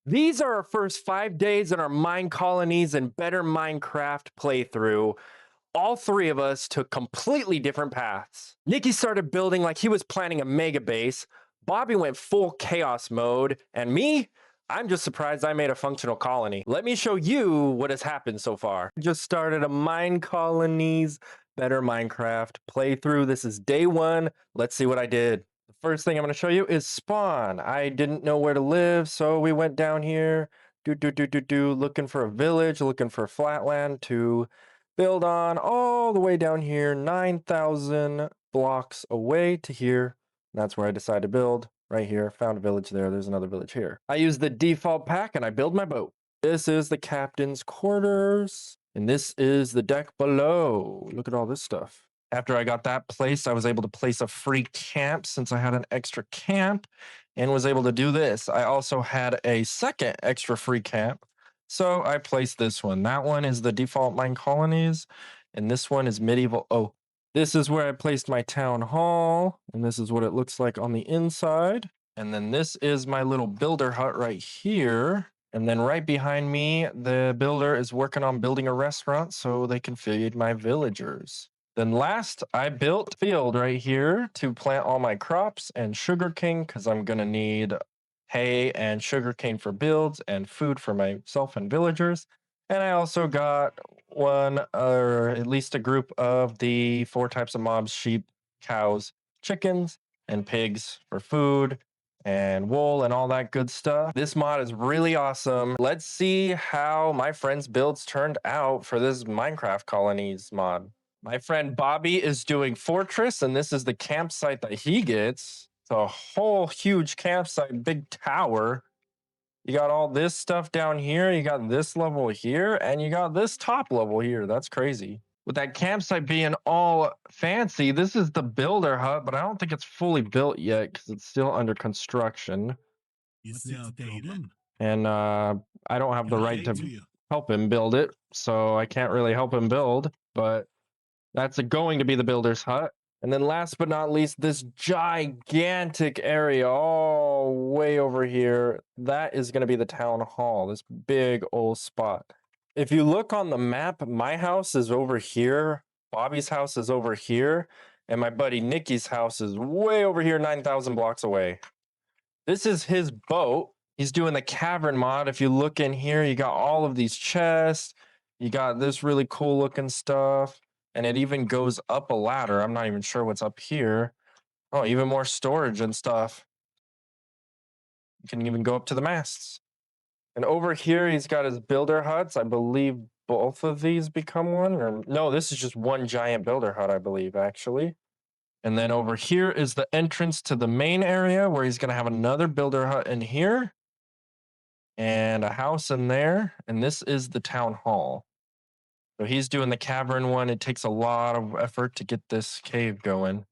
These are our first 5 days in our Mine Colonies and Better Minecraft playthrough. All three of us took completely different paths. Nikki started building like he was planning a mega base. Bobby went full chaos mode. And me, I'm just surprised I made a functional colony. Let me show you what has happened so far. Just started a Mine Colonies Better Minecraft playthrough. This is day one. Let's see what I did. The first thing I'm going to show you is spawn. I didn't know where to live, so we went down here, looking for a village, looking for flatland to build on all the way down here, 9,000 blocks away to here. That's where I decided to build, right here. Found a village there. There's another village here. I use the default pack and I build my boat. This is the captain's quarters, and this is the deck below. Look at all this stuff. After I got that placed, I was able to place a free camp since I had an extra camp and was able to do this. I also had a second extra free camp, so I placed this one. That one is the default Mine Colonies, and this one is medieval. Oh, this is where I placed my town hall, and this is what it looks like on the inside. And then this is my little builder hut right here. And then right behind me, the builder is working on building a restaurant so they can feed my villagers. Then last, I built a field right here to plant all my crops and sugarcane because I'm going to need hay and sugarcane for builds and food for myself and villagers. And I also got one or at least a group of the 4 types of mobs: sheep, cows, chickens, and pigs for food and wool and all that good stuff. This mod is really awesome. Let's see how my friend's builds turned out for this Minecraft Colonies mod. My friend Bobby is doing Fortress, and this is the campsite that he gets. It's a whole huge campsite, big tower. You got all this stuff down here, you got this level here, and you got this top level here. That's crazy. With that campsite being all fancy, this is the builder hut, but I don't think it's fully built yet because it's still under construction. It's outdated. And I don't have the Can I right aid to you? help him build it, so I can't really help him build, but that's going to be the builder's hut. And then last but not least, this gigantic area all way over here, that is going to be the town hall, this big old spot. If you look on the map, my house is over here, Bobby's house is over here, and my buddy Nikki's house is way over here, 9,000 blocks away. This is his boat. He's doing the cavern mod. If you look in here, you got all of these chests. You got this really cool looking stuff. And it even goes up a ladder. I'm not even sure what's up here. Oh, even more storage and stuff. You can even go up to the masts. And over here, he's got his builder huts. I believe both of these become one. Or no, this is just one giant builder hut, I believe, actually. And then over here is the entrance to the main area where he's going to have another builder hut in here and a house in there. And this is the town hall. So he's doing the cavern one. It takes a lot of effort to get this cave going,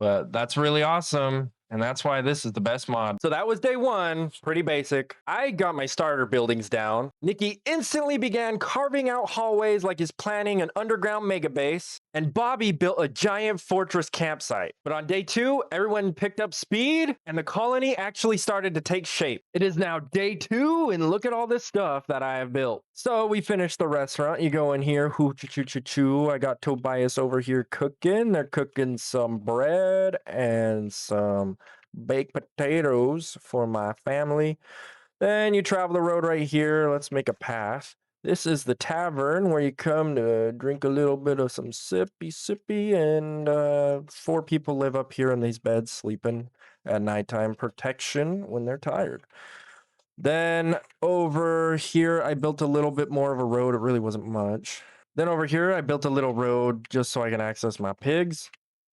but that's really awesome. And that's why this is the best mod. So that was day one, pretty basic. I got my starter buildings down. Nikki instantly began carving out hallways like he's planning an underground mega base. And Bobby built a giant fortress campsite. But on day two, everyone picked up speed and the colony actually started to take shape. It is now day two, and look at all this stuff that I have built. So we finished the restaurant. You go in here, hoo choo choo choo choo. I got Tobias over here cooking. They're cooking some bread and some baked potatoes for my family. Then you travel the road right here. Let's make a path. This is the tavern where you come to drink a little bit of some sippy, and 4 people live up here in these beds sleeping at nighttime, protection when they're tired. Then over here, I built a little bit more of a road. It really wasn't much. Then over here, I built a little road just so I can access my pigs.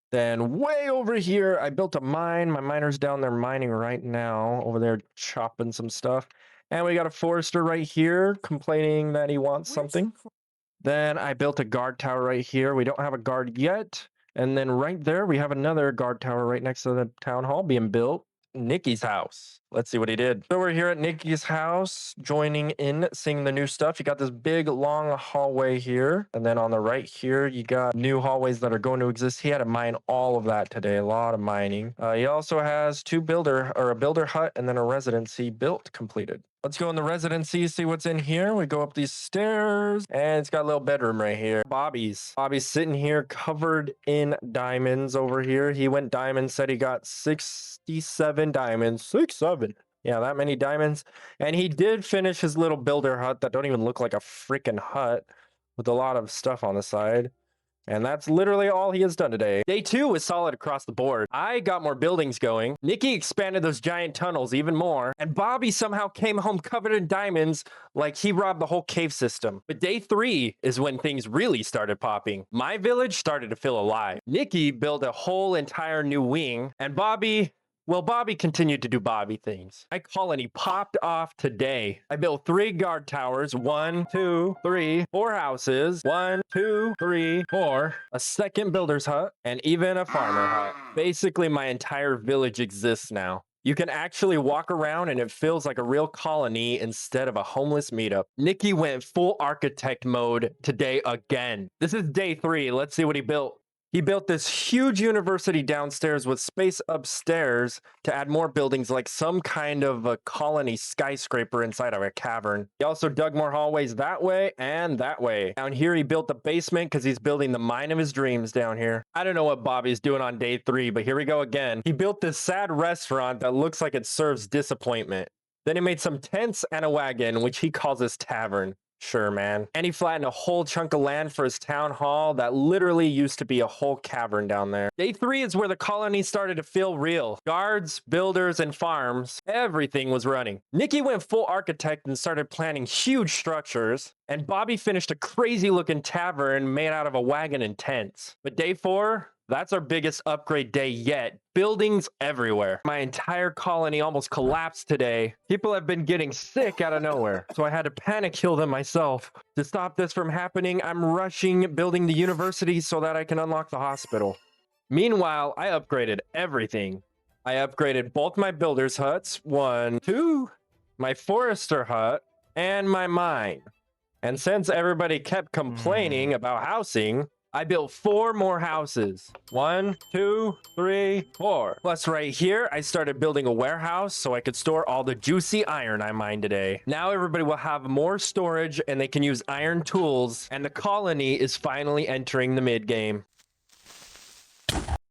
Then way over here, I built a mine. My miner's down there mining right now, over there chopping some stuff. And we got a forester right here complaining that he wants something. Then I built a guard tower right here. We don't have a guard yet. And then right there, we have another guard tower right next to the town hall being built. Nikki's house. Let's see what he did. So we're here at Nikki's house, joining in, seeing the new stuff. You got this big, long hallway here. And then on the right here, you got new hallways that are going to exist. He had to mine all of that today, a lot of mining. He also has a builder hut and then a residency built completed. Let's go in the residency, see what's in here. We go up these stairs, and it's got a little bedroom right here. Bobby's sitting here covered in diamonds over here. He went diamond, said he got 67 diamonds. 67. Yeah, that many diamonds. And he did finish his little builder hut that don't even look like a freaking hut with a lot of stuff on the side. And that's literally all he has done today. Day 2 was solid across the board. I got more buildings going. Nikki expanded those giant tunnels even more. And Bobby somehow came home covered in diamonds like he robbed the whole cave system. But day 3 is when things really started popping. My village started to feel alive. Nikki built a whole entire new wing. And Bobby continued to do Bobby things. My colony popped off today. I built 3 guard towers. 1, 2, 3, 4 houses. 1, 2, 3, 4. A second builder's hut and even a farmer hut. Basically, my entire village exists now. You can actually walk around and it feels like a real colony instead of a homeless meetup. Nikki went full architect mode today again. This is day 3. Let's see what he built. He built this huge university downstairs with space upstairs to add more buildings like some kind of a colony skyscraper inside of a cavern. He also dug more hallways that way and that way. Down here, he built the basement because he's building the mine of his dreams down here. I don't know what Bobby's doing on day 3, but here we go again. He built this sad restaurant that looks like it serves disappointment. Then he made some tents and a wagon, which he calls his tavern. Sure, man. And he flattened a whole chunk of land for his town hall that literally used to be a whole cavern down there. Day 3 is where the colony started to feel real. Guards, builders, and farms, everything was running. Nikki went full architect and started planning huge structures. And Bobby finished a crazy looking tavern made out of a wagon and tents. But day 4, that's our biggest upgrade day yet. Buildings everywhere. My entire colony almost collapsed today. People have been getting sick out of nowhere, so I had to panic heal them myself. To stop this from happening, I'm rushing building the university so that I can unlock the hospital. Meanwhile, I upgraded everything. I upgraded both my builder's huts, 1, 2, my forester hut, and my mine. And since everybody kept complaining about housing, I built 4 more houses. 1, 2, 3, 4. Plus right here, I started building a warehouse so I could store all the juicy iron I mined today. Now everybody will have more storage and they can use iron tools, and the colony is finally entering the mid-game.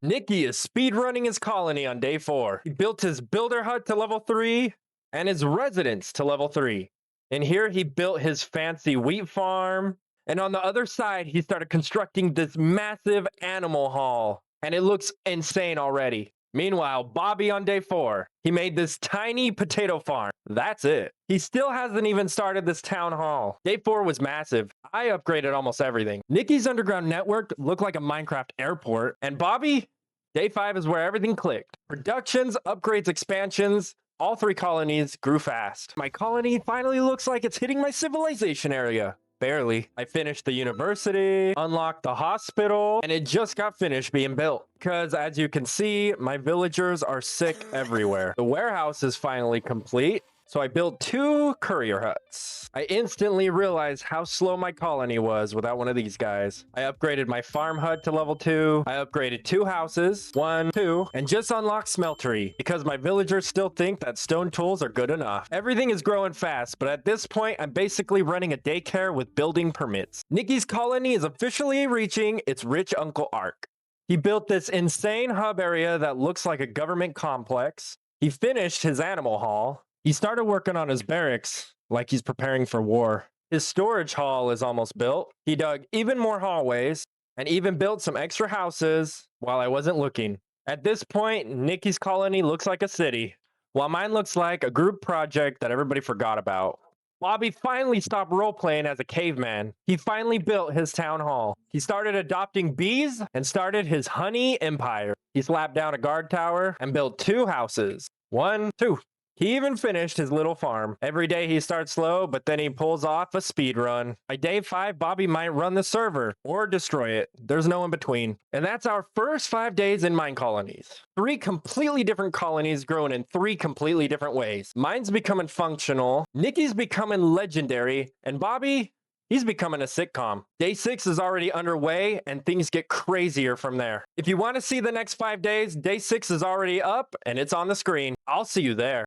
Nikki is speedrunning his colony on day 4. He built his builder hut to level 3 and his residence to level 3. And here he built his fancy wheat farm. And on the other side, he started constructing this massive animal hall. And it looks insane already. Meanwhile, Bobby on day 4, he made this tiny potato farm. That's it. He still hasn't even started this town hall. Day 4 was massive. I upgraded almost everything. Nikki's underground network looked like a Minecraft airport. And Bobby, day 5 is where everything clicked. Productions, upgrades, expansions. All 3 colonies grew fast. My colony finally looks like it's hitting my civilization area. Barely. I finished the university, unlocked the hospital, and it just got finished being built. Because as you can see, my villagers are sick everywhere. The warehouse is finally complete. So I built 2 courier huts. I instantly realized how slow my colony was without one of these guys. I upgraded my farm hut to level 2. I upgraded 2 houses, 1, 2, and just unlocked smeltery because my villagers still think that stone tools are good enough. Everything is growing fast, but at this point, I'm basically running a daycare with building permits. Nikki's colony is officially reaching its rich uncle arc. He built this insane hub area that looks like a government complex. He finished his animal hall. He started working on his barracks like he's preparing for war. His storage hall is almost built. He dug even more hallways and even built some extra houses while I wasn't looking. At this point, Nikki's colony looks like a city, while mine looks like a group project that everybody forgot about. Bobby finally stopped role-playing as a caveman. He finally built his town hall. He started adopting bees and started his honey empire. He slapped down a guard tower and built 2 houses. 1, 2. He even finished his little farm. Every day he starts slow, but then he pulls off a speed run. By day 5, Bobby might run the server or destroy it. There's no in between. And that's our first 5 days in MineColonies. 3 completely different colonies growing in 3 completely different ways. Mine's becoming functional, Nikki's becoming legendary, and Bobby, he's becoming a sitcom. Day 6 is already underway, and things get crazier from there. If you want to see the next 5 days, day 6 is already up, and it's on the screen. I'll see you there.